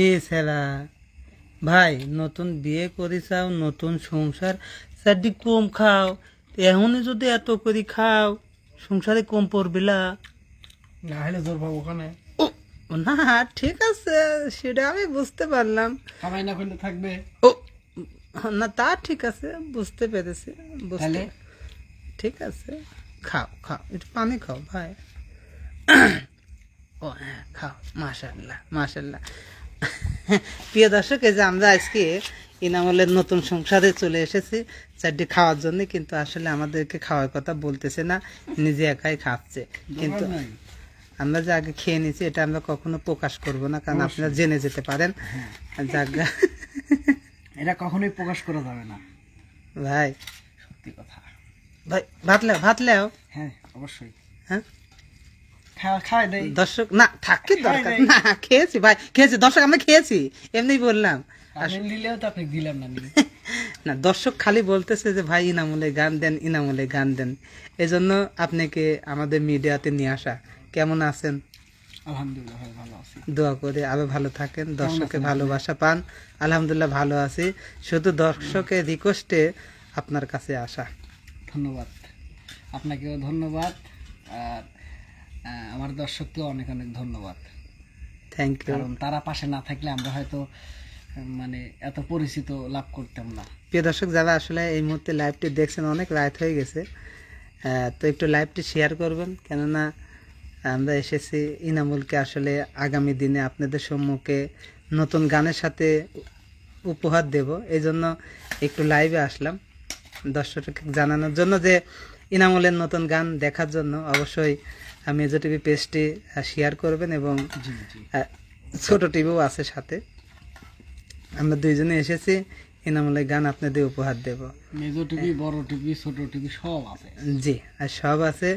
এ ছেলা ভাই নতুন বিয়ে করিছাও নতুন সংসার চারটি কম খাও এখনই যদি এত করে খাও সংসারে কম পড়বিলা না হলে জোর পাবো ওখানে। ও না ঠিক আছে সেটা আমি বুঝতে পারলাম। খাবাই না করলে থাকবে। ও না তা ঠিক আছে বুঝতে পেরেছি বুঝতে ঠিক আছে খাও খাও একটু পানি খাও ভাই। ও হ্যাঁ খাও মাশাআল্লাহ মাশাআল্লাহ। প্রিয় দর্শক এই যে আমরা আজকে ইনামলের নতুন সংসারে চলে এসেছি চারটি খাওয়ার জন্য, কিন্তু আসলে আমাদেরকে খাওয়ার কথা বলতেছে না, নিজে একাই খাচ্ছে। কিন্তু আমরা যে আগে খেয়ে নিয়েছি এটা আমরা কখনো প্রকাশ করব না, কারণ আপনারা জেনে যেতে পারেন। জায়গা এটা কখনোই প্রকাশ করা যাবে না ভাই, সত্যি কথা। ভাই ভাত লেও। হ্যাঁ অবশ্যই। হ্যাঁ খাওয়াই দেয় দর্শক না থাকে দরকার না, খেয়েছি ভাই খেয়েছি দর্শক, আমরা খেয়েছি এমনি বললাম। দিলাম না না দর্শক খালি বলতেছে যে ভাই ইনামুলে গান দেন ইনামুলে গান দেন, এজন্য আপনাকে আমাদের মিডিয়াতে নিয়ে আসা। কেমন আছেন? আলহামদুলিল্লাহ ভালো আছি, দোয়া করে আরো ভালো থাকেন, দর্শকের ভালোবাসা পান। আলহামদুলিল্লাহ ভালো আছি, শুধু দর্শকের রিকোয়েস্টে আপনার কাছে আসা। ধন্যবাদ আপনাকেও, ধন্যবাদ। আর আমার দর্শককেও অনেক অনেক ধন্যবাদ। Thank you. কারণ তারা পাশে না থাকলে আমরা হয়তো মানে এত পরিচিত লাভ করতাম না। প্রিয় দর্শক যারা আসলে এই মুহূর্তে লাইভটি দেখছেন, অনেক রাত হয়ে গেছে, তো একটু লাইভটি শেয়ার করবেন, কেননা আমরা এসেছি ইনামুলকে আসলে আগামী দিনে আপনাদের সম্মুখে নতুন গানের সাথে উপহার দেব, এই জন্য একটু লাইভে আসলাম দর্শককে জানানোর জন্য যে ইনামুলের নতুন গান দেখার জন্য অবশ্যই মেজো টিভি পেজটি শেয়ার করবেন, এবং ছোট টিভিও আছে সাথে। আমরা দুইজনে এসেছি ইনামুলের গান আপনাদের উপহার দেব। মেজো টিভি, বড় টিভি, ছোট টিভি সব আছে। জি, আর সব আছে,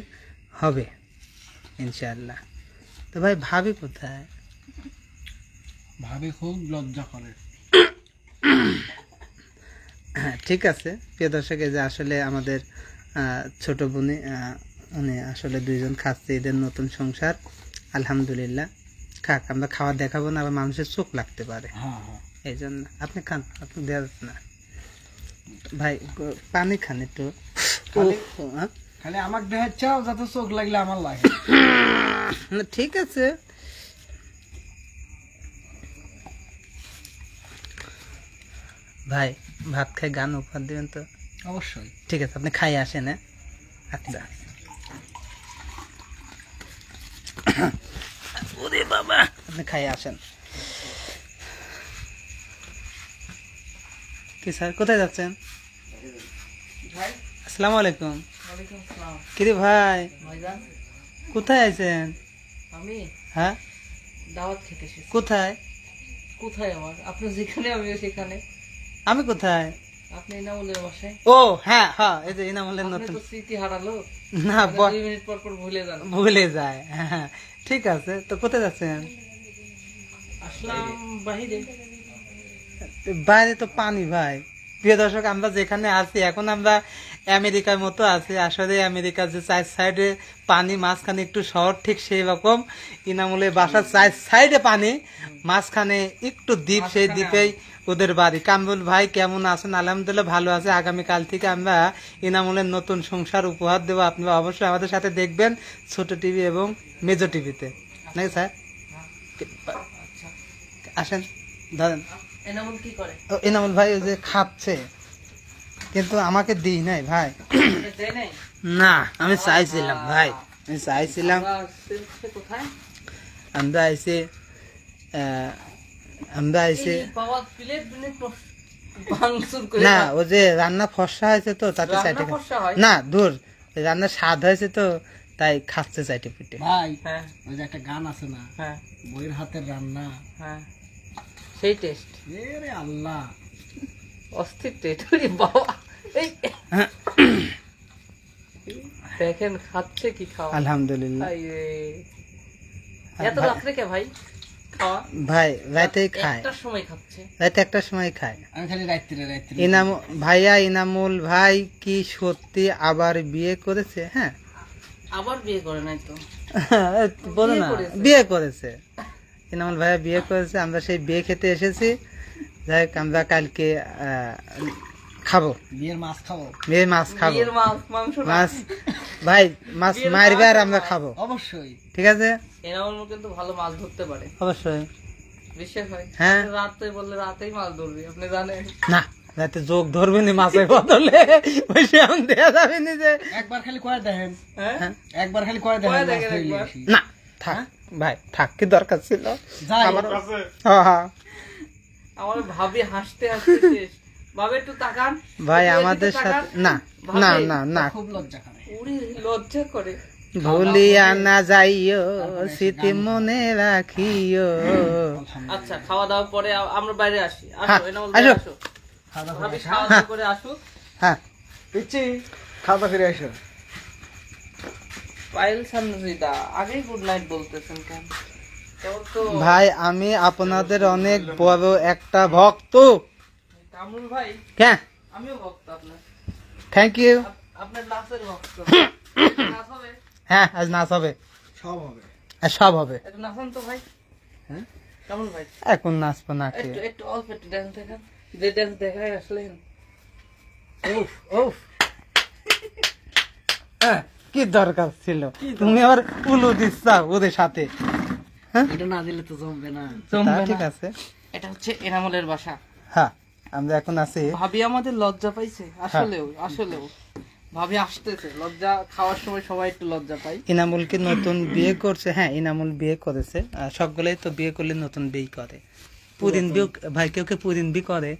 হবে ইনশাআল্লাহ। তো ভাই ভাবি কোথায়? ভাবি খুব লজ্জা করে। হ্যাঁ ঠিক আছে প্রিয় দর্শক, এই যে আসলে আমাদের ছোট বোনে উনি আসলে দুইজন খাচ্ছে এদের নতুন সংসার। আলহামদুলিল্লাহ খাক, আমরা খাওয়া দেখাবো না, আবার মানুষের চোখ লাগতে পারে, এই জন্য আপনি খান, আপনি দেওয়া যাচ্ছে না ভাই, পানি খান একটু। খালি আমাকে দেখাচ্ছাও যাতে চোখ লাগলে আমার লাগে না ঠিক আছে। ভাই ভাত খাই গান উপহার দিবেন তো? অবশ্যই। ঠিক আছে আপনি খাই আসেন। হ্যাঁ আচ্ছা। ওরে বাবা, আপনি খাই আসেন। কি স্যার কোথায় যাচ্ছেন? আসসালামু আলাইকুম। কিরে ভাই কোথায় আছেন? আমি হ্যাঁ দাওয়াত খেতে এসেছি। কোথায়? কোথায় আমার? আপনি যেখানে আমিও সেখানে। আমি কোথায়? আপনি ইনামুলের বাসায়। ও হ্যাঁ হ্যাঁ, এই যে ইনামুলের নতুন। তো স্মৃতি হারালো না 2 মিনিট পর পর ভুলে যান। ভুলে যায়। হ্যাঁ ঠিক আছে, তো কোথায় যাচ্ছেন? আসলাম বাহিরে। বাইরে তো পানি ভাই। প্রিয় দর্শক আমরা যেখানে আছি এখন আমরা আমেরিকার মতো আছি, আসলে আমেরিকার যে চার সাইডে পানি, মাঝখানে একটু শহর, ঠিক সেই রকম ইনামুলের বাসার চার সাইডে পানি, মাঝখানে একটু দ্বীপ, সেই দ্বীপেই ওদের বাড়ি। কামরুল ভাই কেমন আছেন? আলহামদুলিল্লাহ ভালো আছে। আগামীকাল থেকে আমরা ইনামুলের নতুন সংসার উপহার দেবো, আপনারা অবশ্যই আমাদের সাথে দেখবেন ছোট টিভি এবং মেজো টিভিতে, নাকি স্যার? আসেন ধরেন। এনামুল কি করে? ইনামুল ভাই ওই যে খাচ্ছে, কিন্তু আমাকে দিই নাই ভাই। না আমি চাইছিলাম ভাই, আমি চাইছিলাম। আমরা আইসে না, ও যে রান্না ফর্সা হয়েছে তো তাতে চাইতে, না দূর রান্না স্বাদ হয়েছে তো তাই খাচ্ছে চাইতে পিটে। ভাই ওই যে একটা গান আছে না, বইয়ের হাতের রান্না, সেই টেস্ট। এরে আল্লাহ অস্থির টেস্ট বাবা। এই দেখেন খাচ্ছে কি খাওয়া। আলহামদুলিল্লাহ। এত রাত্রে কে ভাই খাওয়া? ভাই রাতেই খায়, একটার সময় খাচ্ছে, রাতে একটার সময় খায়। আমি খালি রাত্রে ভাইয়া ইনামুল ভাই কি সত্যি আবার বিয়ে করেছে? হ্যাঁ আবার বিয়ে করে নাই তো? বলো না, বিয়ে করেছে। ইনামুল ভাইয়া বিয়ে করেছে, আমরা সেই বিয়ে খেতে এসেছি। যাই হোক, আমরা কালকে খাবো, বিয়ের মাছ খাবো, বিয়ে মাছ খাবো, বিয়ের মাছ মাংস না। মাছ ভাই, মাছ বিয়ের মারবে আর মাছ আমরা না। খাবো, অবশ্যই। ঠিক আছে? এনামুল কিন্তু ভালো মাছ ধরতে পারে, অবশ্যই। বিশ্বাস হয়? হ্যাঁ। রাতে বললে রাতেই মাছ ধরবি, আপনি জানেন। না রাতে যোগ ধরবে নি মাছের বদলে, ওই সেমন দেওয়া যাবে নি যে। একবার খালি করে দেখেন, হ্যাঁ একবার খালি করে করে দেখেন, মাছ দেখেন ধরলে একবার। বেশি। না থাক ভাই, থাক, কি দরকার ছিল? যাই, আমার হ্যাঁ হ্যাঁ আমার ভাবি হাসতে হাসতে শেষ। ভাবে একটু তাকান ভাই, একটু আমাদের এদিকে সাথে তাকান। না ভাবি, না না না, খুব লজ্জা করে। উড়ি লজ্জা করে। ভুলিয়া না যাইও, স্মৃতি মনে রাখিও। আচ্ছা, খাওয়া দাওয়ার পরে আমরা বাইরে আসি। হ্যাঁ, আসো এনামুল ভাই, আসো। আসো। খাওয়া দাওয়া ভাবি করে খাওয়া দাওয়া করে আসুক। হ্যাঁ, পিচ্ছি, খাওয়া দাওয়া করে এসো। পায়েল সামরিদা আগেই গুড নাইট বলতেছেন কেন? কেমন তো ভাই আমি আপনাদের অনেক বড় একটা ভক্ত। কামরুল ভাই, হ্যাঁ, আমিও ভক্ত আপনার। Thank you. আপনার নাচের ভক্ত। নাচ হবে? হ্যাঁ, আজ নাচ হবে, সব হবে। আর সব হবে। একটু নাচান তো ভাই। হ্যাঁ? কামরুল ভাই, এখন নাচবো না কি? একটু একটু অল্প একটু ড্যান্স দেখান। যে ড্যান্স দেখায় আসলেন। উফ উফ। হ্যাঁ, কি দরকার ছিল? তুমি আবার উলু দিচ্ছা ওদের সাথে। এটা না দিলে তো জমবে না। জমবে তা না। ঠিক আছে। এটা হচ্ছে এনামুলের বাসা। হ্যাঁ, আমরা এখন আছি। ভাবি আমাদের লজ্জা পাইছে, আসলেও আসলেও ভাবি আসতেছে। লজ্জা খাওয়ার সময় সবাই একটু লজ্জা পাই। ইনামুল কি নতুন বিয়ে করছে? হ্যাঁ, ইনামুল বিয়ে করেছে। সবগুলোই তো বিয়ে করলে নতুন বিয়ে করে। পুরিন বিয়ে ভাই, কেউ কেউ পুরিন বিয়ে করে।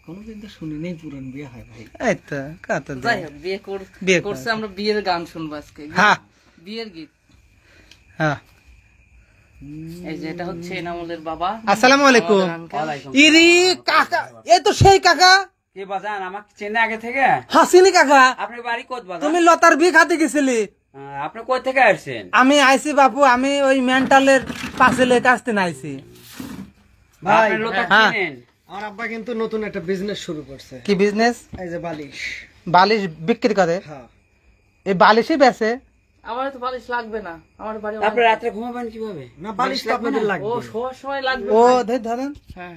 কোনোদিন তো শুনি নেই পুরান বিয়ে হয় ভাই। এই তো কত দিন। যাই হোক, বিয়ে বিয়ে করছে। আমরা বিয়ের গান শুনবো আজকে। হ্যাঁ বিয়ের গীত। হ্যাঁ। এই যে এটা হচ্ছে এনামুলের বাবা। আসসালামু আলাইকুম। আমাদের uncle। ইরি কাকা, এই তো সেই কাকা। কে বাজান আমাকে চেনে আগে থেকে? হাসিনি কাকা, আপনার বাড়ি কোথ বাজান? তুমি লতার বিয়ে খাতে গেছিলি? আপনি কোথা থেকে আসছেন? আমি আইছি বাপু, আমি ওই মেন্টালের পাশেলের কাছ থেকে আইছি। ভাই, আপনার লোক হ্যাঁ। চিনেন? আমার আব্বা কিন্তু নতুন একটা বিজনেস শুরু করছে। কি বিজনেস? এই যে বালিশ। বালিশ বিক্রি করে? হ্যাঁ। এই বালিশই বেচে? আমার তো বালিশ লাগবে না, আমার বাড়ি আপনি রাত্রে ঘুমাবেন কিভাবে? না, বালিশ তো আপনাদের ও লাগবে। শোয়ার সময় লাগবে। ও ধরেন। হ্যাঁ,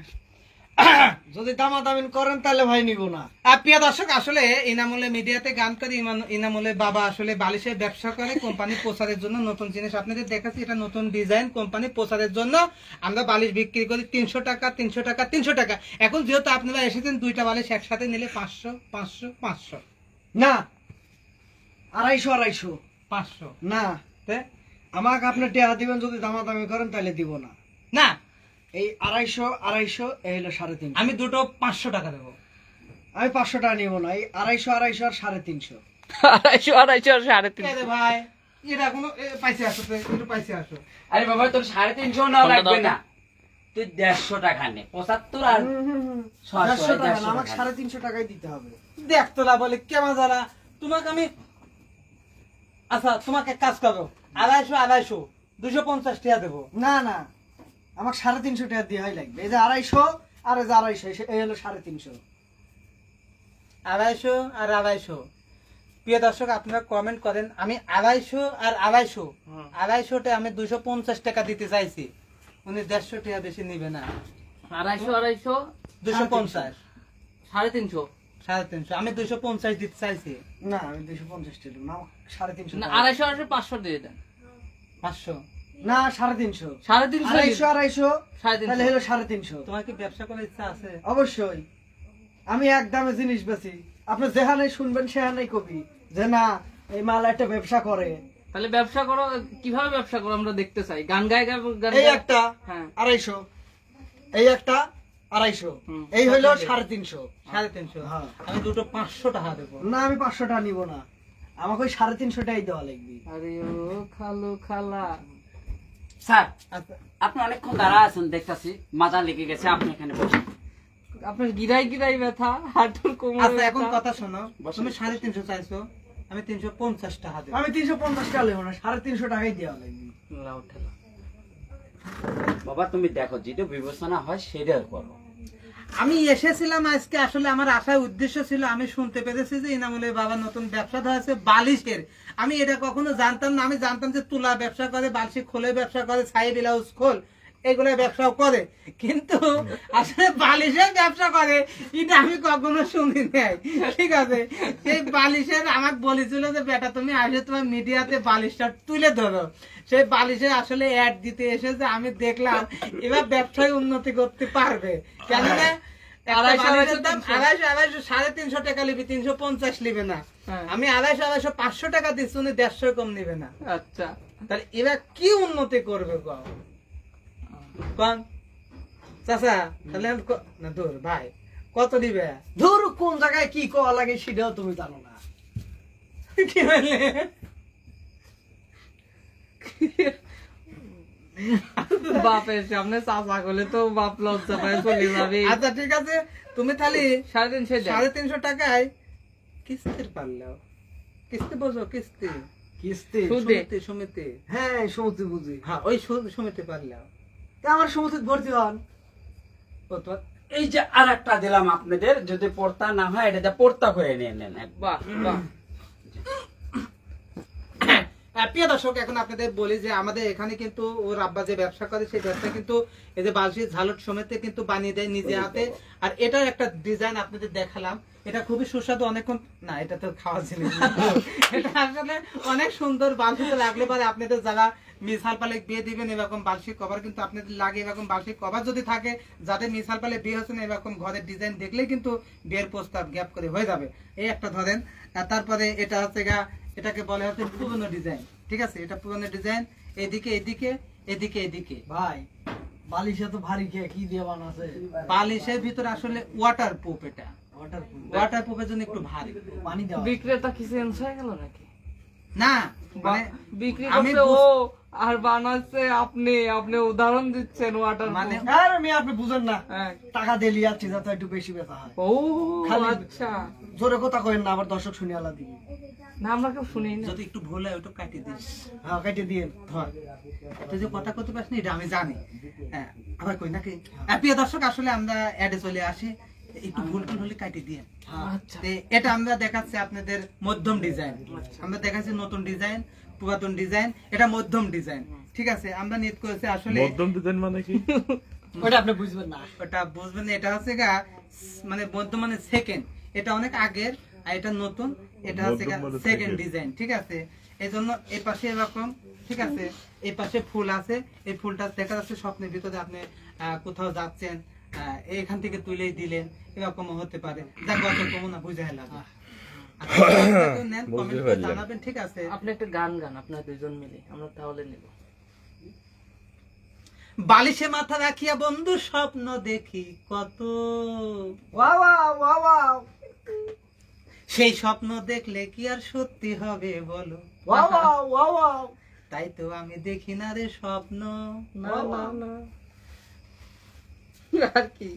যদি দামাদামি করেন তাহলে ভাই নিব না। প্রিয় দর্শক, আসলে ইনামুলে মিডিয়াতে গান করে। ইনামুলের বাবা আসলে বালিশের ব্যবসা করে, কোম্পানি প্রচারের জন্য। নতুন জিনিস আপনাদের দেখাচ্ছি, এটা নতুন ডিজাইন, কোম্পানি প্রচারের জন্য আমরা বালিশ বিক্রি করি 300 টাকা, 300 টাকা, 300 টাকা। এখন যেহেতু আপনারা এসেছেন, দুইটা বালিশ একসাথে নিলে 500, 500, 500, না, 250 250 500। না, আমাকে আপনি টেহা দিবেন, যদি দামাদামি করেন তাহলে দিব না। না, এই 250 250 এই হলো 350। আমি দুটো 500 টাকা দেবো। আমি 500 টাকা নিব না। এই 250 250 আর 350। 250 250 আর 350। এই রে ভাই, এটা কোনো পাইছে আসো তো, একটু পাইছে আসো। আরে বাবা তোর 350 না লাগবে না, তুই 150 টাকা নে। 75 আর 150 টাকা না, 150 আমাকে টাকা। 350 টাকাই দিতে হবে। দেখ তোরা বলে কেমন জ্বালা তোমাকে আমি। আচ্ছা, তোমাকে এক কাজ করো, 250 250 টাকা দেবো। না না, আমাকে 350 টাকা দিয়ে হয় লাগবে। এই যে 250 আর এই যে 250, এই হলো 350। 250 আর 250। প্রিয় দর্শক, আপনারা কমেন্ট করেন। আমি 250 আর 250, 250টা আমি 250 টাকা দিতে চাইছি। উনি 150 টাকা বেশি নিবে না। 250 250 250, 350। 350, আমি 250 দিতে চাইছি। না, আমি 250 টাকা দেব না, আমাকে 350 না, টাকা। 250 আর 500 দিয়ে দেন। 500। না, 350। 350 250 250 350। তাহলে হলো 350। তোমার কি ব্যবসা করার ইচ্ছা আছে? অবশ্যই। আমি এক দামে জিনিস বেচি। আপনি যেখানে শুনবেন সেখানেই কবি যে না, এই মাল একটা ব্যবসা করে। তাহলে ব্যবসা করো, কিভাবে ব্যবসা করো আমরা দেখতে চাই। গান গায় গান এই গায়- একটা হ্যাঁ 250, এই একটা 250, হুম। এই হইলো 350। 350। হ্যাঁ। আমি দুটো 500 টাকা দেবো। না, আমি 500 টাকা নিব না, আমাকে ওই 350 টাকাই দেওয়া লাগবে। আরে ও খালু খালা। স্যার, আচ্ছা, আপনি অনেকক্ষণ দাঁড়া আছেন, দেখতাছি মাজা লেগে গেছে, আপনি এখানে বসেন। আপনার গিরাই গিরাই ব্যথা, হাঁটুর কোমরে আচ্ছা, এখন ব্যথা। কথা শোনো, তুমি 350 চাইছো, আমি 350 টাকা দেবো। আমি 350 টাকা নেব না, 350 টাকাই দেওয়া লাগবে। লাউ ঠেলা। বাবা তুমি দেখো, যেটা বিবেচনা হয় সেটা করো। আমি এসেছিলাম আজকে, আসলে আমার আসার উদ্দেশ্য ছিল, আমি শুনতে পেরেছি যে ইনামুলের বাবা নতুন ব্যবসা ধরেছে বালিশের। আমি এটা কখনো জানতাম না। আমি জানতাম যে তুলা ব্যবসা করে, বালিশ খোলে ব্যবসা করে, সাইড ব্লাউজ খোল। এগুলো ব্যবসাও করে, কিন্তু আসলে বালিশের ব্যবসা করে এটা আমি কখনো শুনি নাই। ঠিক আছে, সেই বালিশের আমাকে বলেছিল যে বেটা তুমি আসলে তোমার মিডিয়াতে বালিশটা তুলে ধরো, সেই বালিশের আসলে অ্যাড দিতে এসেছে। আমি দেখলাম এবার ব্যবসায় উন্নতি করতে পারবে, কেননা 250 350 টাকা নিবে, 350 নিবে না। আমি 250 500 টাকা দিচ্ছি, উনি 150 কম নিবে না। আচ্ছা, তাহলে এরা কি উন্নতি করবে কম চাচা? তাহলে না দূর ভাই কত দিবে? ধর কোন জায়গায় কি করা লাগে সেটাও তুমি জানো না। কি বলে? বাপের সামনে চাচা করলে তো বাপ লজ্জা পায় চলে যাবে। আচ্ছা ঠিক আছে, তুমি তাহলে 350 দেন। 350 টাকায় কিস্তির পারলেও, কিস্তি বোঝো? কিস্তি কিস্তি সুদে। সমিতি, হ্যাঁ সমুদ্র বুঝি। হ্যাঁ ওই সমিতি পারলেও তা আমার সমুদ্র ভর্তি হন। ও তোমার এই যে আর একটা দিলাম আপনাদের, যদি পর্তা না হয় এটা পর্তা করে নিয়ে নেন। বাহ বাহ। প্রিয় দর্শক, এখন আপনাদের বলি যে আমাদের এখানে কিন্তু ওর আব্বা যে ব্যবসা করে সেই ব্যবসা কিন্তু এই যে বালশি ঝালট সমেত কিন্তু বানিয়ে দেয় নিজে হাতে। আর এটার একটা ডিজাইন আপনাদের দেখালাম, এটা খুবই সুস্বাদু। অনেকক্ষণ না, এটা তো খাওয়া জিনিস না। এটা আসলে অনেক সুন্দর। বালশিতে লাগলে পরে আপনাদের যারা মিসাল পালে বিয়ে দিবেন এরকম বালশি কভার কিন্তু আপনাদের লাগে। এরকম বালশি কভার যদি থাকে, যাদের মিসাল পালে বিয়ে হচ্ছে না, এরকম ঘরের ডিজাইন দেখলেই কিন্তু বিয়ের প্রস্তাব গ্যাপ করে হয়ে যাবে। এই একটা ধরেন। তারপরে এটা হচ্ছে এটাকে বলে হচ্ছে পুরনো ডিজাইন। ঠিক আছে, এটা পুরনো ডিজাইন। এদিকে এদিকে এদিকে এদিকে ভাই বালিশ এত ভারী খেয়ে কি দিয়ে বানাছে? বালিশের ভিতরে আসলে ওয়াটার প্রুফ। এটা ওয়াটার প্রুফের জন্য একটু ভারী। পানি দেওয়া। বিক্রেতা কি চেঞ্জ হয়ে গেল নাকি? না মানে বিক্রি আমি করছে ও আর বানাচ্ছে আপনি। আপনি উদাহরণ দিচ্ছেন ওয়াটার মানে আর আমি আপনি বুঝেন না, হ্যাঁ। টাকা দিলি যাচ্ছি যাতে একটু বেশি বেচা হয়। ও খালি- আচ্ছা, জোরে কথা কইেন না, আবার দর্শক শুনে আলা দিবি। না আমরা কেউ শুনি না। যদি একটু ভুল হয় ওটা কাটিয়ে দিস। হ্যাঁ কেটে দিয়ে ধর, এটা যে কথা করতে পারিস না এটা আমি জানি। হ্যাঁ, আবার কই নাকি? প্রিয় দর্শক, আসলে আমরা অ্যাডে চলে আসি, একটু ভুল টুল হলে কাটিয়ে দিয়ে। আচ্ছা, এটা আমরা দেখাচ্ছি আপনাদের মধ্যম ডিজাইন। আমরা দেখাচ্ছি নতুন ডিজাইন, পুরাতন ডিজাইন, এটা মধ্যম ডিজাইন। ঠিক আছে, আমরা নিত করেছি আসলে মধ্যম ডিজাইন মানে কি? ওটা আপনি বুঝবেন না। ওটা বুঝবেন না। এটা হচ্ছে মানে মধ্যম মানে সেকেন্ড, এটা অনেক আগের, আর এটা নতুন, এটা হচ্ছে মধ্যম মানে সেকেন্ড second। ডিজাইন। ঠিক আছে, এই জন্য এই পাশে এরকম, ঠিক আছে, এই পাশে ফুল আছে। এই ফুলটা দেখা যাচ্ছে স্বপ্নের ভিতরে আপনি কোথাও যাচ্ছেন, এখান থেকে তুলেই দিলেন, এরকম হতে পারে। যাক গত কমন না বুঝে লাগবে। কমেন্ট করে জানাবেন। ঠিক আছে, আপনি একটা গান গান আপনার দুইজন মিলে, আমরা তাহলে নেব। বালিশে মাথা রাখিয়া বন্ধু স্বপ্ন দেখি কত, ওয়াও ওয়াও ওয়াও সেই স্বপ্ন দেখলে কি আর সত্যি হবে বলো? Wow wow wow. তাই তো আমি দেখি না রে স্বপ্ন। না না না, আর কি?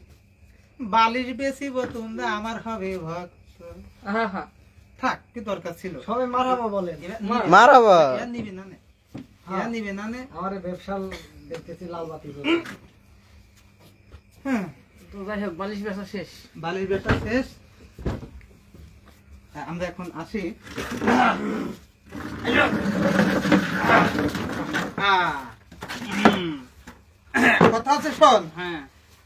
বালিশ বেশিব তোমরা আমার হবে ভক্ত। হ্যাঁ হ্যাঁ, থাক, কি দরকার ছিল? সবাই মারাবা বলেন। মারাবা নিবি না নে, নিবি না নে। আমার ব্যবসা দেখতেছি লাল বাতি জ্বলে। হ্যাঁ, তো যাই হোক, বালিশ বেচা শেষ। বালিশ বেটা শেষ। আমরা এখন আসি। কথা আছে শোন, হ্যাঁ,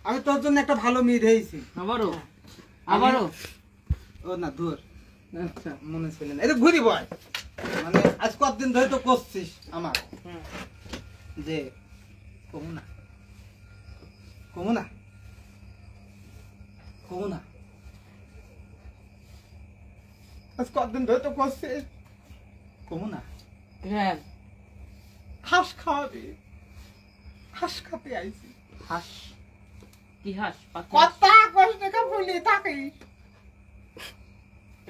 আমি তোর জন্য একটা ভালো মেয়ে দিয়েছি। আবারও আবারও। ও না দূর, আচ্ছা, মনে ছিল না। এটা ঘুরি বয়, মানে আজ কতদিন ধরে তো করছিস আমার যে কমু না কমু না কমু না, আজ কতদিন ধরে তো করছিস কমু না। হ্যাঁ, হাঁস খাওয়াবি, হাঁস খাতে আইছি। হাঁস? কি হাঁস? কথা কষ্ট দেখা বলি থাকি।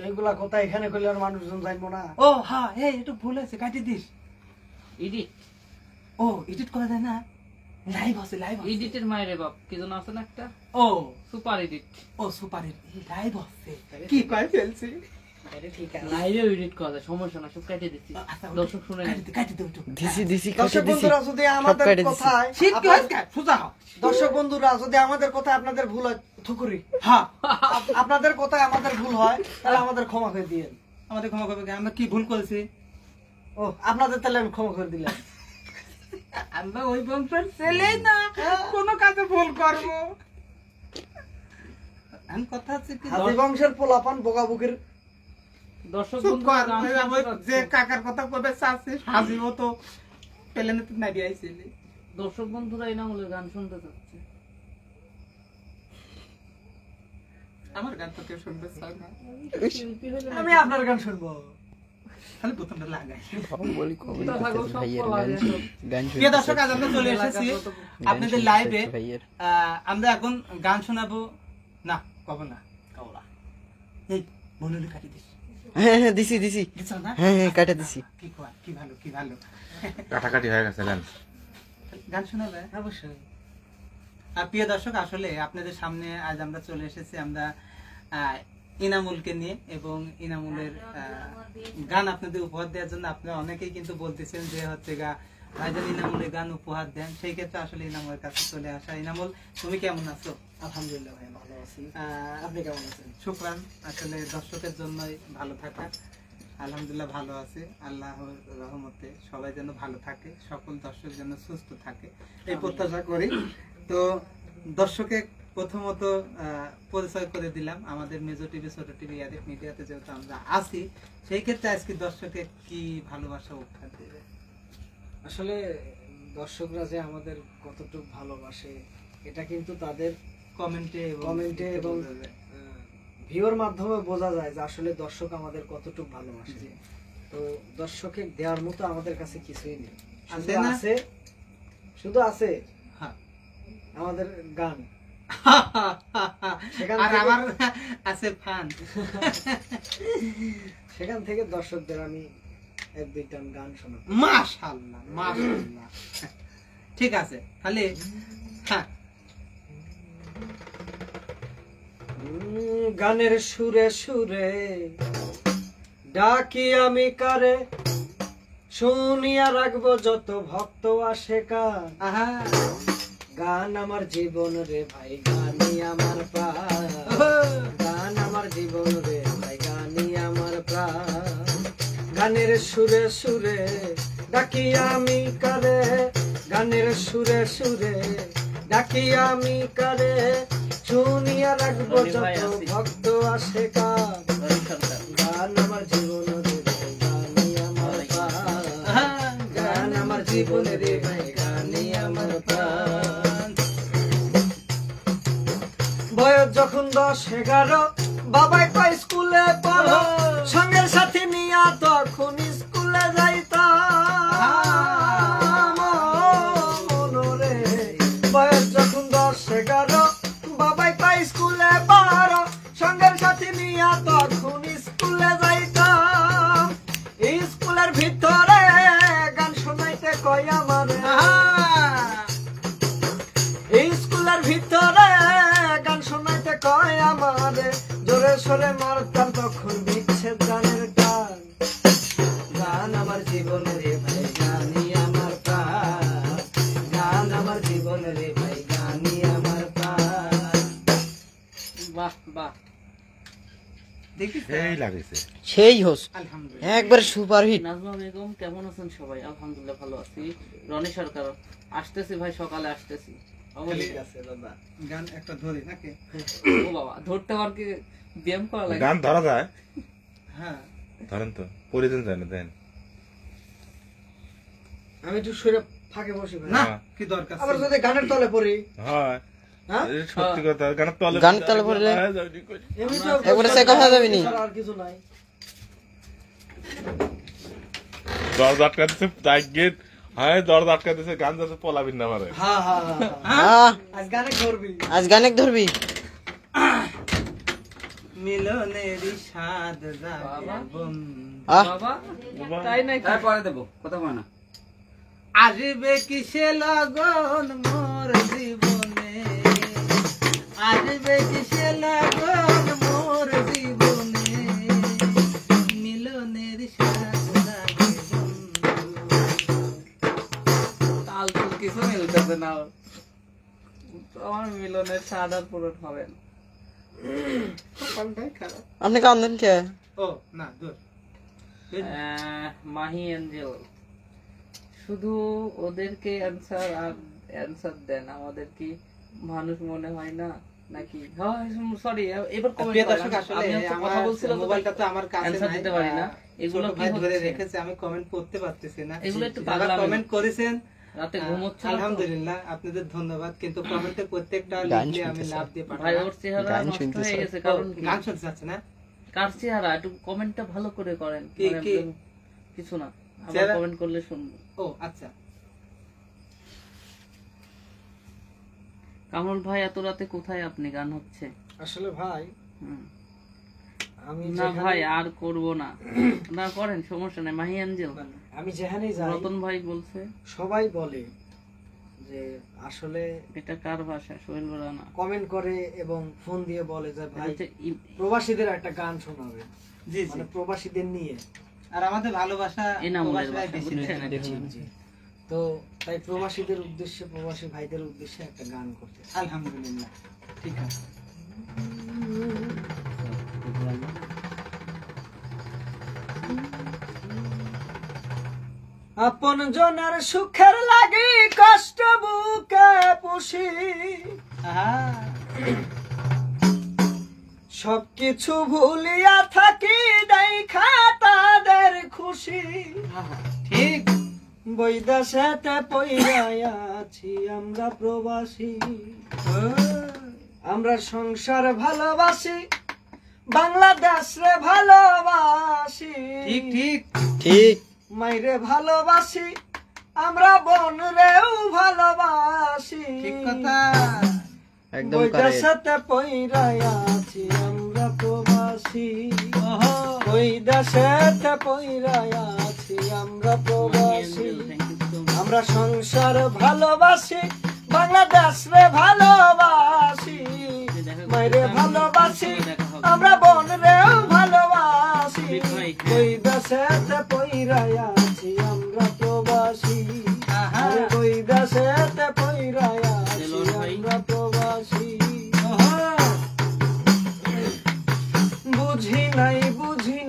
এইগুলা কথা এখানে কইলে আর মানুষজন জানবো না। ও হ্যাঁ, এই একটু ভুল আছে, কাটি দিস। এডিট? ও এডিট করা যায় না? লাইভ আছে, লাইভ আছে। এডিটের মায়ের বাপ কি যেন আছে না একটা, ও সুপার এডিট। ও সুপার লাইভ আছে, কি কয় ফেলছি। লাইভে এডিট করা যায়, সমস্যা না, সব কেটে দিচ্ছি। আচ্ছা, দর্শক শুনে কাটি দে, কাটি দে একটু। দর্শক বন্ধুরা যদি আমাদের কথায় শীত কি হয়েছে? সোজা হও। দর্শক বন্ধুরা যদি আমাদের কথায় আপনাদের ভুল হয় থুকুরি, হ্যাঁ, আপনাদের কথায় আমাদের ভুল হয় তাহলে আমাদের ক্ষমা করে দিয়েন। আমাদের ক্ষমা করবে, আমরা কি ভুল করেছি? ও আপনাদের তাহলে আমি ক্ষমা করে দিলাম। আমরা ওই বংশের ছেলেই না কোনো কাজে ভুল করবো। এখন কথা হচ্ছে কি, হাজি বংশের পোলাপান বোকাবুকির দর্শক চুপ বন্ধুরা কর, গান ওই শুনতে আমার চাচ্ছে। যে কাকার কথা কবে চাচ্ছে হাজিও তো প্লেনে তো নাবি আইছিলি। দর্শক বন্ধুরা ইনামুলের গান শুনতে চাচ্ছে। আমার গান তো কেউ শুনবে চায় না, শিল্পী হলে আমি আপনার গান শুনবো। খালি বোতামটা লাগাই। কবিতা থাকলেও সব বলা যায় সব। প্রিয় দর্শক, আজ আমরা চলে এসেছি আপনাদের লাইভে। আমরা এখন গান শোনাবো না, কব না, কবলা এই বলুন কাটি দিস। হ্যাঁ হ্যাঁ দিছি দিছি দিছ না? হ্যাঁ হ্যাঁ কাটা দিছি কি কয়, কি ভালো, কি ভালো। কাটাকাটি হয়ে গেছে গান। গান শোনাবে অবশ্যই। আর প্রিয় দর্শক, আসলে আপনাদের সামনে আজ আমরা চলে এসেছি আমরা ইনামুলকে নিয়ে, এবং ইনামুলের গান আপনাদের উপহার দেওয়ার জন্য। আপনারা অনেকেই কিন্তু বলতেছেন যে হচ্ছে ভাইজান ইনামুলের গান উপহার দেন, সেই ক্ষেত্রে আসলে ইনামুলের কাছে চলে আসা। ইনামুল, তুমি কেমন আছো? আলহামদুলিল্লাহ ভাই, ভালো আছি। আপনি কেমন আছেন? শুকরান। আসলে দর্শকের জন্যই ভালো থাকা। আলহামদুলিল্লাহ ভালো আছে, আল্লাহর রহমতে সবাই যেন ভালো থাকে, সকল দর্শক যেন সুস্থ থাকে, এই প্রত্যাশা করি। তো দর্শকে প্রথমত পরিচয় করে দিলাম, আমাদের মেজর টিভি, ছোট টিভি, আরেক মিডিয়াতে যেহেতু আমরা আছি, সেই ক্ষেত্রে আজকে দর্শকে কি ভালোবাসা উপহার দেবে? আসলে দর্শকরা যে আমাদের কতটুকু ভালোবাসে এটা কিন্তু তাদের কমেন্টে এবং ভিউর মাধ্যমে বোঝা যায় যে আসলে দর্শক আমাদের কতটুকু ভালোবাসে। তো দর্শকে দেওয়ার মতো আমাদের কাছে কিছুই নেই, আছে না? শুধু আছে হ্যাঁ। আমাদের গান। সেখান আর থেকে- আমার আছে ফান। সেখান থেকে দর্শকদের আমি এক দুইটা গান শোনাবো। মাশাআল্লাহ, মাশাআল্লাহ। ঠিক আছে, খালি হ্যাঁ। গানের সুরে সুরে ডাকি আমি কারে, শুনিয়া রাখবো যত ভক্ত আসে কান। আহা, গান আমার জীবন রে ভাই, গানই আমার প্রাণ। গান আমার জীবন রে ভাই, গানই আমার প্রাণ। গানের সুরে সুরে ডাকি আমি কারে, গানের সুরে সুরে ডাকি আমি কারে, শুনিয়া রাখবো যত ভক্ত আসে কান। গান আমার জীবন রে ভাই, গানই আমার প্রাণ। গান আমার জীবন রে ভাই, গানই আমার প্রাণ। বয়স যখন 10-11, বাবাই কয় স্কুলে পড়ো, সঙ্গের সাথে নিয়া তখন স্কুলে যাইতাম। মনোরে বয়স যখন 10-11, বাবাই কয় স্কুলে পড়ো, সঙ্গের সাথে নিয়া তখন স্কুলে যাইতাম। এই স্কুলের ভিতরে গান শোনাইতে কয় আমারে, এই স্কুলের ভিতরে গান শোনাইতে কয় আমারে, জোরে সোরে মারতাম তখন বিচ্ছেদ গানের গান। গান আমার জীবন রে ভাই, গানই আমার প্রাণ। গান আমার জীবন রে ভাই, গানই আমার প্রাণ। বাহ বাহ, দেখি সেই লাগেছে। সেই হোস আলহামদুলিল্লাহ। একবার সুপারহিট। নাজমা বেগম কেমন আছেন সবাই? আলহামদুলিল্লাহ ভালো আছি। রনি সরকার আসতেছি ভাই, সকালে আসতেছি। ঠিক আছে দাদা। গান একটা ধরি নাকি? ও বাবা, ধরতে পার কি ব্যায়াম করা লাগে? গান ধরা যায়, হ্যাঁ, ধরেন তো, পরিজন যায় না দেন। আমি একটু সরে ফাঁকে বসি ভাই। না হ্যাঁ। কি দরকার আবার ছিল? যদি গানের তলে পড়ি, হয় হ্যাঁ এই সত্যি কথা, গানের তলে গানের তলে পড়লে? এমনি তো একবারে সে কথা যাবে নি। আর কিছু নাই। দরজা আটকা দিচ্ছে, গেট হয় দরজা আটকা দিচ্ছে, গান যাচ্ছে পলাবিন না মারে। হ্যাঁ হ্যাঁ হ্যাঁ, হ্যাঁ। হ্যাঁ আজ গানে ধরবি। আজ গানে ধরবি। মিলনের স্বাদ জাগে বাবা। বন্ধু। আহ বাবা তাই নাই? পরে দেবো, কথা কয় না। আসবে কিসে লগন মোর জীবনে, আসবে কিসে লগন মোর জীবনে, মিলনের স্বাদ জাগে বন্ধু। তাল তুল কিছু মিলতেছে না, আমার মিলনের স্বাদ আর পূরণ হবে না। কপালটাই খারাপ। আপনি কান্দেন কে? ও না, দূর। মাহি এঞ্জেল শুধু ওদেরকে অ্যান্সার দেন, আমাদের কি মানুষ মনে হয় না নাকি? সরি, এবার কমেন্ট প্রিয় দর্শক, আসলে আমি হচ্ছে কথা আমার বলছিলাম, মোবাইলটা তো আমার কাছে অ্যান্সার নাই, দিতে পারি না। এগুলো ছোট কি ভাই ধরে হচ্ছে? রেখেছে, আমি কমেন্ট করতে পারতেছি না। এগুলো একটু যারা পাগলামি কমেন্ট করেছেন রাতে ঘুমোচ্ছে না তো? আলহামদুলিল্লাহ, আপনাদের ধন্যবাদ, কিন্তু কমেন্টের প্রত্যেকটা গান লিখলে আমি শুনতেছে। লাভ দিয়ে ভাই পাঠাবো। ওর চেহারা গান নষ্ট শুনতেছে। হয়ে গেছে, কারণ কি? গান শুনতে চাচ্ছে না? কার চেহারা? একটু কমেন্টটা ভালো করে করেন, কি, মানে কি? একদম কিছু না, আবার চেহারা? কমেন্ট করলে শুনবো। ও আচ্ছা, কামরুল ভাই, এত রাতে কোথায় আপনি? গান হচ্ছে? আসলে ভাই হুম। আমি না যেখানে- ভাই আর করব না, না করেন, সমস্যা নাই। মাহি অ্যাঞ্জেল, আমি যেখানেই যাই রতন ভাই বলছে। সবাই বলে যে আসলে এটা কার ভাষা? সোহেল রানা কমেন্ট করে এবং ফোন দিয়ে বলে যে এটা ভাই হচ্ছে প্রবাসীদের একটা গান শোনাবে, জি জি। মানে প্রবাসীদের নিয়ে। আর আমাদের ভালোবাসা এনামুলের প্রবাসীরাই ভাষা, বেশি বুঝছেন? নেয়। জি জি। তো তাই প্রবাসীদের উদ্দেশ্যে, প্রবাসী ভাইদের উদ্দেশ্যে একটা গান করতে চাই। আলহামদুলিল্লাহ, ঠিক আছে। আপন জনের সুখের লাগি কষ্ট বুকে পুষি, সবকিছু ভুলিয়া থাকি দেখা তাদের খুশি। ঠিক, বৈদেশেতে পইরা আছি আমরা প্রবাসী, আমরা সংসার ভালোবাসি, বাংলাদেশ রে ভালোবাসি, ঠিক ঠিক ঠিক মাইরে ভালোবাসি, আমরা বোন রেও ভালোবাসি। ঠিক কথা। একদম কারেক্ট। বৈদেশেতে পইরা আছি আমরা প্রবাসী, বৈদেশেতে পইরা আছি আমরা প্রবাসী, আমরা সংসার ভালোবাসি, বাংলাদেশ রে ভালোবাসি, মাইরে ভালোবাসি, আমরা বোন রেও ভালোবাসি, ওই দেশেতে পইরা আছি আমরা প্রবাসী, আরে ওই দেশেতে পইরা আছি আমরা প্রবাসী। বুঝি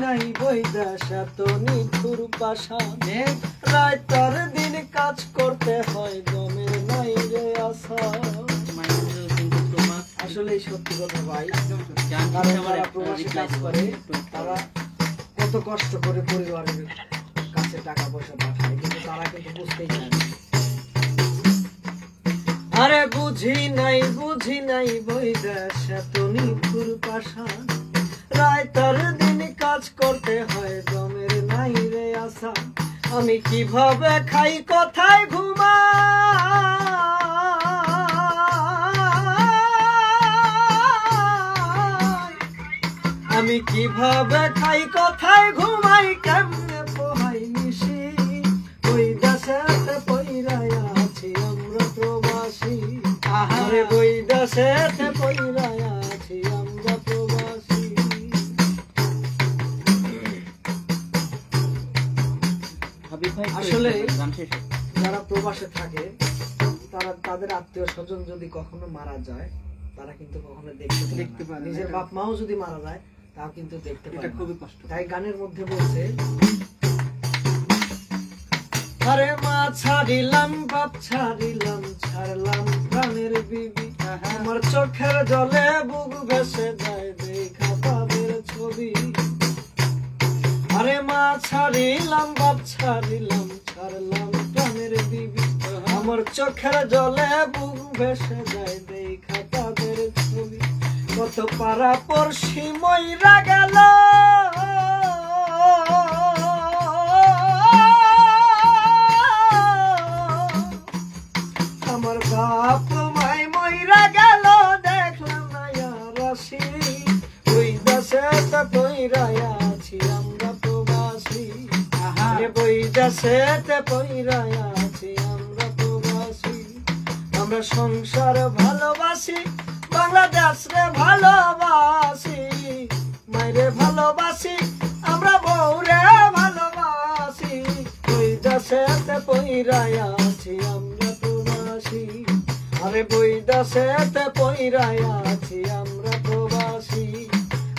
নাই বই দেশে তো নিঠুর পাশা, রাইতার দিন কাজ করতে হয়, দমের নাই রে আশা। আসলে সত্যি কথা ভাই, কারণ যারা প্রবাসী কাজ করে তারা কত কষ্ট করে পরিবারের কাছে টাকা পয়সা পাঠায়, কিন্তু তারা কিন্তু বুঝতেই চায় না। আরে বুঝি নাই বই দেশে তো নিঠুর পাশা, রাইতার দিন কাজ করতে হয়, দমের নাই রে আশা। আমি কিভাবে খাই, কোথায় ঘুমাই, আমি কিভাবে খাই, কোথায় ঘুমাই, কেমনে পোহাই নিশি, ওই দেশেতে পইরা আছি আমরা প্রবাসী, আরে ওই দেশেতে পইরা আছি আমরা প্রবাসী। আসলে যারা প্রবাসে থাকে তারা তাদের আত্মীয় স্বজন যদি কখনো মারা যায়, তারা কিন্তু কখনো দেখতে পারে না। নিজের বাপ মাও যদি মারা যায় তাও কিন্তু দেখতে পারে এটা না। খুবই কষ্ট। তাই গানের মধ্যে বলছে, আরে মা ছাড়িলাম, বাপ ছাড়িলাম, ছাড়লাম প্রাণের বিবি, আমার চোখের জলে বুক ভেসে যায় দেখা তাদের ছবি। আরে মা ছাড়িলাম, বাপ ছাড়িলাম, ছাড়লাম প্রাণের বিবি, আমার চোখের জলে বুক ভেসে যায় দেখা তাদের ছবি। কত পাড়া পড়শি মইরা গেল, আমার বাপ মাই মইরা গেল, দেখলাম না আর আসি, ওই দেশেতে পইরা আছি আমরা প্রবাসী, ওই দেশেতে পইরা আছি আমরা প্রবাসী, আমরা সংসার ভালোবাসি, বাংলাদেশ রে ভালোবাসি, মাইরে ভালোবাসি, আমরা বউরে ভালোবাসি, ওই দেশেতে পইরা আছি আমরা প্রবাসী, আরে বই দেশেতে পইরা আছি আমরা প্রবাসী,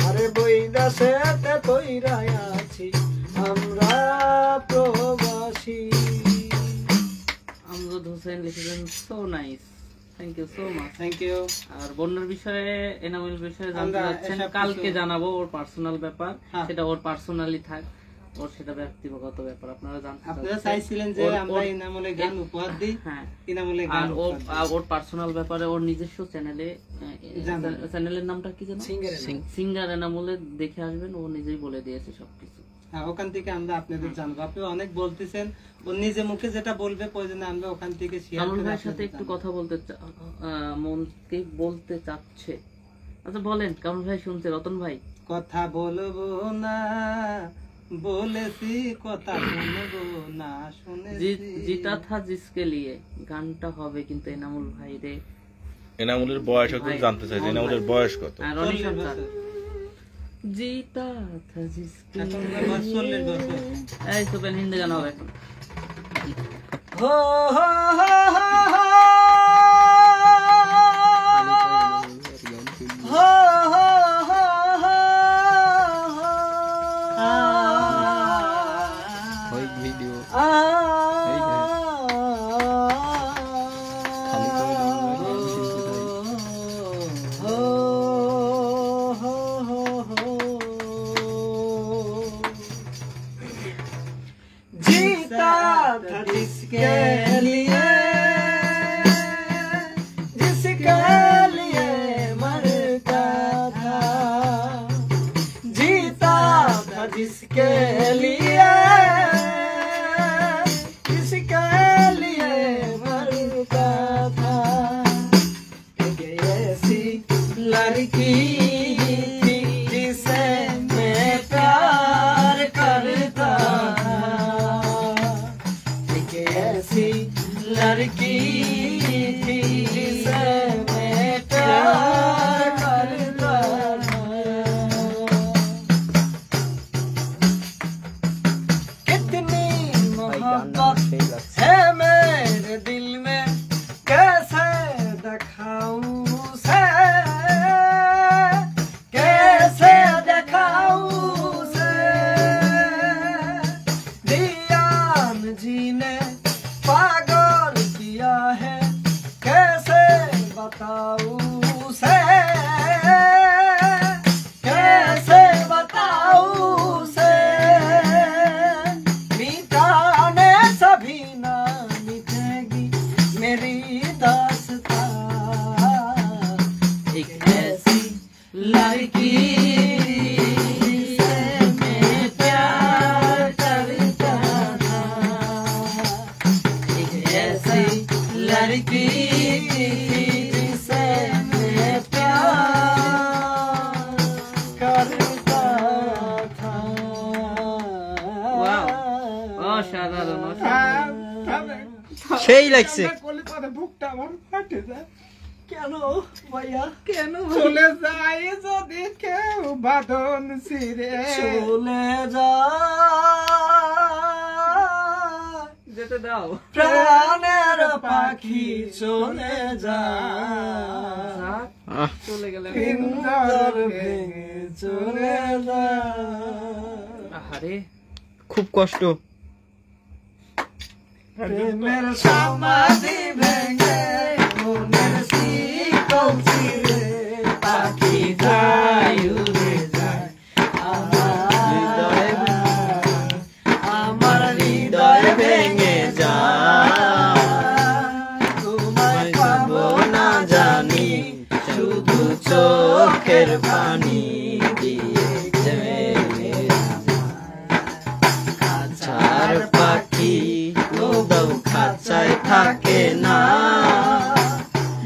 আরে বই দেশেতে পইরা আছি আমরা প্রবাসী। মাসুদ হোসেন লিখেছেন so nice, thank you so much. Thank you. আর বন্যার বিষয়ে, এনামুল বিষয়ে জানতে আমরা চাচ্ছেন, এসব কালকে কিছু- জানাবো। ওর পার্সোনাল ব্যাপার, হ্যাঁ। সেটা ওর পার্সোনালি থাক, ওর সেটা ব্যক্তিগত ব্যাপার। আপনারা জানতে আপনারা চাচ্ছেন। চাইছিলেন যে ওর- আমরা ওর- ইনামুলে গান উপহার দিই, হ্যাঁ। ইনামুলে আর গান ওর উপহার দিই। ওর পার্সোনাল ব্যাপারে ওর নিজস্ব চ্যানেলে, জানাবেন। চ্যানেলের নামটা কি যেন, সিঙ্গার এনামুলে দেখে আসবেন, ও নিজেই বলে দিয়েছে সবকিছু। হ্যাঁ, ওখান থেকে আমরা আপনাদের জানবো। আপনি অনেক বলতেছেন, ও নিজে মুখে যেটা বলবে প্রয়োজনে আমরা ওখান থেকে শেয়ার কামরুল করে ভাইয়ের সাথে আপনাদের একটু জানাবো। কথা বলতে মনকে বলতে চাচ্ছে। আচ্ছা বলেন, কামরুল ভাই শুনছে, রতন ভাই। কথা বলবো না বলেছি, কথা শুনবো না শুনেছি। জিতা থা জিসকে লিয়ে গানটা হবে কিন্তু এনামুল ভাই রে। এনামুলের বয়স একটু জানতে চাইছে, এনামুলের বয়স কত? আর রনি 40 সরকার, বছর। জিতা থা জিসকে এখন ওনার বয়স 40 বছর। এই সুপেন হিন্দি গান হবে এখন। हो हो हो हो हो हो ওই ভিডিও जीता था जिसके लिए, जिसके लिए मरता था, जीता था जिसके लिए, जिसके लिए मरता था। एक ऐसी लड़की थी जिसे मैं प्यार करता था, एक ऐसी लड़की थी जिसे मैं प्यार करता था। कितनी मोहब्बत है मेरे दिल में, कैसे दिखाऊं उसे, कैसे दिखाऊं उसे। दीवान जी ने पागल किया है, कैसे बताऊं उसे, कैसे बताऊं उसे। मिटाने सभी ना मिटेगी मेरी दास्तां, एक ऐसी लड़की जिसे मैं प्यार करता था, एक ऐसी लड़की जिसे मैं प्यार करता था। ওয়াও, অসাধারণ অসাধারণ। সেই লাগছে। কেন ভাইয়া, কেন চলে যাই যদি কেউ বাঁধন ছিঁড়ে, চলে যা যেতে দাও। প্রাণের পাখি চলে যা, চলে গেলে পিঞ্জর ভেঙে চলে যা। আরে খুব কষ্ট। প্রেমের সমাধি ভেঙে মনের শিকল ছিঁড়ে পাখি যায় উড়ে যায়। আমার হৃদয় ভেঙে যায়, তোমায় পাবো না জানি, শুধু চোখের পানি দিয়ে চলে খাঁচার পাখি কোথাও খাঁচায় থাকে না,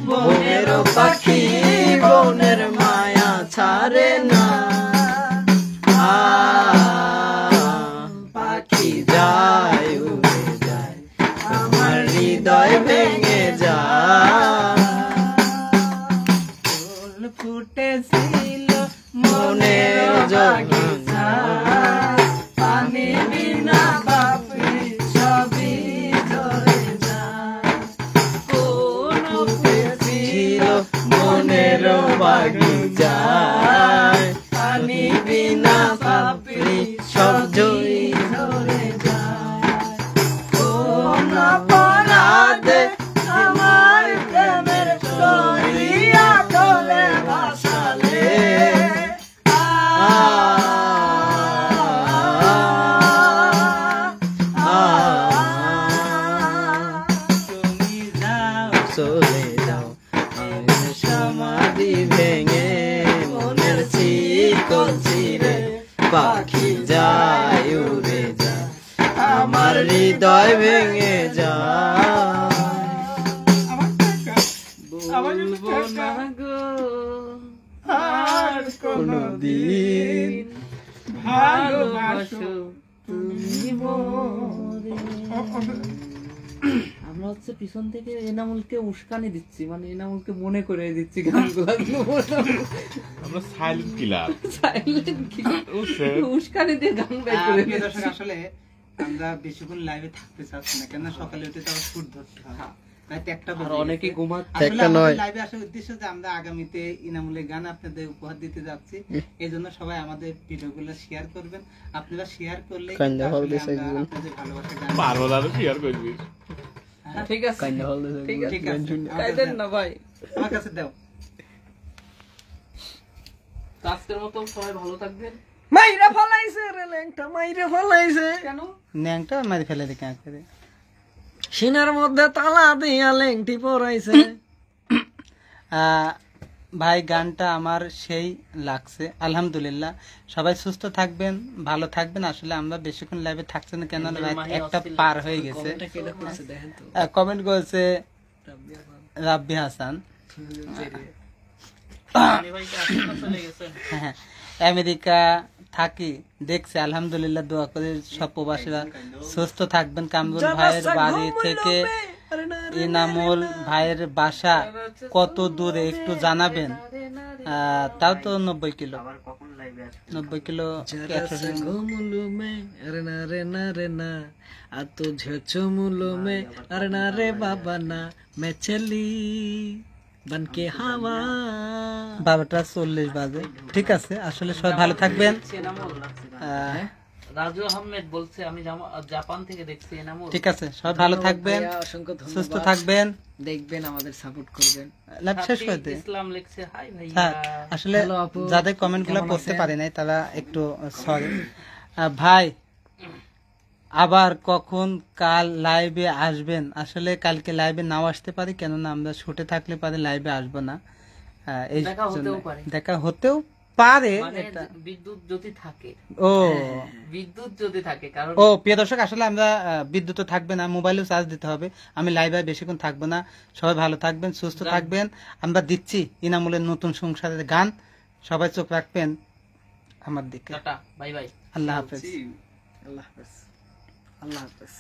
বনের পাখি বনের মায়া ছাড়ে না। পাখি যায় উড়ে যায়, আমার হৃদয় ভেঙে যায়। ফুল ফুটেছিল মনের বাগিচায়, পানি বিনা বাপি সবই ঝরে যায়। কোন ফুটেছিল মনের বাগিচায়, পানি বিনা বাপি সব ঝরে যায়। কোন অপরাধে চলে যাও আমার সমাধি ভেঙে মনের শিকল ছিঁড়ে পাখি যায় উড়ে যায় আমার হৃদয় ভেঙে যায় বলবো না গো আর কোনদিন ভালোবাসো তুমি মোরে। আমরা হচ্ছে পিছন থেকে এনামুলকে উস্কানি দিচ্ছি, মানে এনামুলকে মনে করে দিচ্ছি গানগুলো আমরা সাইলেন্ট কিলার। উস্কানি দিয়ে গান বের করে প্রিয় দর্শক, দিচ্ছি। আসলে আমরা বেশিক্ষণ লাইভে থাকতে চাচ্ছি না, কেন সকালে উঠে তো আবার শুট ধরতে হবে, তাই একটা আর অনেকে ঘুমাচ্ছে। আসলে একটা নয়। আমাদের লাইভে আসার উদ্দেশ্য যে আমরা আগামীতে ইনামুলের গান আপনাদের উপহার দিতে যাচ্ছি, এই জন্য সবাই আমাদের ভিডিওগুলো শেয়ার করবেন। আপনারা শেয়ার করলে কান্দা হল দেশে একজন। আপনাদের ভালোবাসা গান পারবো না শেয়ার করবি। ঠিক আছে, কান্দা হল দেশে ঠিক আছে, ঠিক আছে, কাইদেন না ভাই। আমার কাছে দাও। তো আজকের মতো সবাই ভালো থাকবেন। মাইরা ফলাইছে রে ল্যাংটা, মাইরা ফলাইছে। কেন? ন্যাংটা মারি ফেলে দিকে আঁকড়ে। সিনার মধ্যে তালা দিয়া লেংটি পরাইছে। ভাই গানটা আমার সেই লাগছে, আলহামদুলিল্লাহ। সবাই সুস্থ থাকবেন, ভালো থাকবেন। আসলে আমরা বেশিক্ষণ লাইভে থাকছি না, কেন একটা পার হয়ে গেছে। কমেন্ট করেছে রাব্বি হাসান, হ্যাঁ, আমেরিকা থাকি দেখছে, আলহামদুলিল্লাহ। দোয়া করে সব প্রবাসীরা সুস্থ থাকবেন। কামরুল ভাইয়ের বাড়ি থেকে ইনামুল ভাইয়ের বাসা কত দূরে একটু জানাবেন? তাও তো 90 কিলো, 90 কিলো। मुलो में अरे ना रे ना रे ना आ तो झचो मुलो में अरे ना रे बाबा ना मैं चली बन के हवा। 12:40 বাজে। ঠিক আছে, আসলে সবাই ভালো থাকবেন। এনামুল লাগছে গান। রাজু আহমেদ বলছে আমি জাপান থেকে দেখছি এনামুল। ঠিক আছে, সবাই ভালো থাকবেন, অসংখ্য সুস্থ ধন্যবাদ। থাকবেন। দেখবেন, আমাদের সাপোর্ট করবেন। লাইভ শেষ করে দে। ইসলাম লিখছে হাই ভাইয়া। হ্যাঁ, আসলে হ্যালো আপু, যাদের কমেন্ট গুলো কেমন পড়তে আছেন? পারি নাই তারা একটু সরি। ভাই আবার কখন কাল লাইভে আসবেন? আসলে কালকে লাইভে নাও আসতে পারি, কেননা আমরা শুটে থাকলে পারে লাইভে আসবো না। এই দেখা হতেও জন্য পারে। দেখা হতেও পারে। মানে এটা বিদ্যুৎ যদি থাকে, ও বিদ্যুৎ যদি থাকে, কারণ ও প্রিয় দর্শক, আসলে আমরা বিদ্যুৎ তো থাকবে না, মোবাইলেও চার্জ দিতে হবে। আমি লাইভে বেশিক্ষণ থাকবো না। সবাই ভালো থাকবেন, সুস্থ থাকবেন। আমরা দিচ্ছি ইনামুলের নতুন সংসারের গান। সবাই চোখ রাখবেন আমার দিকে। Tata, bye bye. আল্লাহ হাফেজ। আল্লাহ হাফেজ, আল্লাহ হাফেজ।